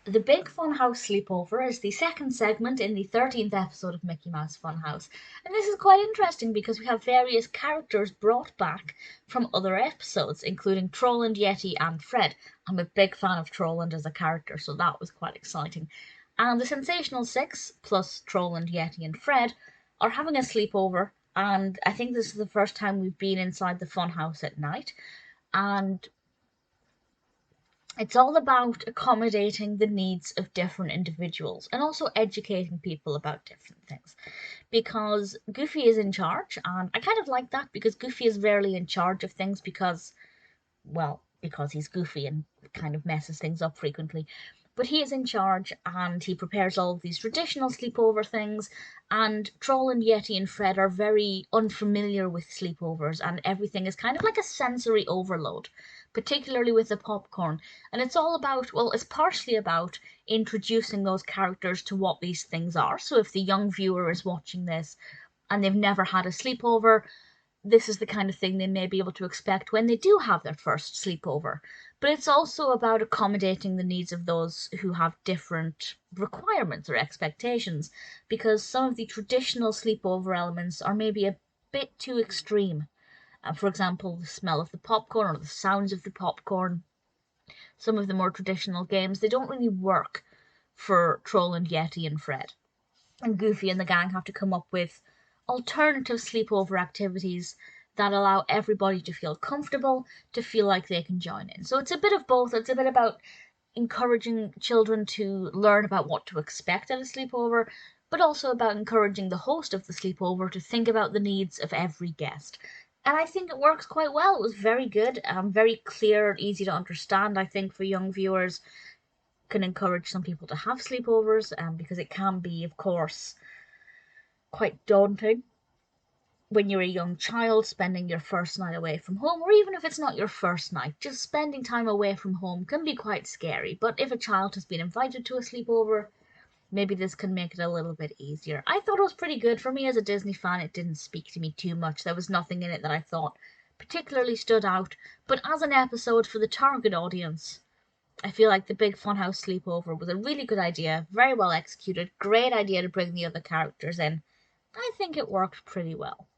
The Big Funhouse Sleepover is the second segment in the 13th episode of Mickey Mouse Funhouse, and this is quite interesting because we have various characters brought back from other episodes, including Trolland, Yeti, and Fred. I'm a big fan of Trolland as a character, so that was quite exciting. And the Sensational Six, plus Trolland, Yeti, and Fred, are having a sleepover, and I think this is the first time we've been inside the funhouse at night. And it's all about accommodating the needs of different individuals and also educating people about different things. Because Goofy is in charge, and I kind of like that because Goofy is rarely in charge of things because he's Goofy and kind of messes things up frequently. But he is in charge and he prepares all of these traditional sleepover things. And Troll and Yeti and Fred are very unfamiliar with sleepovers, and everything is kind of like a sensory overload, particularly with the popcorn. And it's all about, well, it's partially about introducing those characters to what these things are. So if the young viewer is watching this and they've never had a sleepover, this is the kind of thing they may be able to expect when they do have their first sleepover. But it's also about accommodating the needs of those who have different requirements or expectations, because some of the traditional sleepover elements are maybe a bit too extreme. For example, the smell of the popcorn or the sounds of the popcorn. Some of the more traditional games, they don't really work for Troll and Yeti and Fred. And Goofy and the gang have to come up with alternative sleepover activities that allow everybody to feel comfortable, to feel like they can join in. So it's a bit of both. It's a bit about encouraging children to learn about what to expect at a sleepover, but also about encouraging the host of the sleepover to think about the needs of every guest. And I think it works quite well. It was very good, very clear, easy to understand, I think, for young viewers. Can encourage some people to have sleepovers, because it can be, of course, quite daunting when you're a young child spending your first night away from home, or even if it's not your first night, just spending time away from home can be quite scary. But if a child has been invited to a sleepover, maybe this can make it a little bit easier. I thought it was pretty good. For me as a Disney fan, it didn't speak to me too much. There was nothing in it that I thought particularly stood out. But as an episode for the target audience, I feel like the Big Funhouse Sleepover was a really good idea, very well executed, great idea to bring the other characters in. I think it worked pretty well.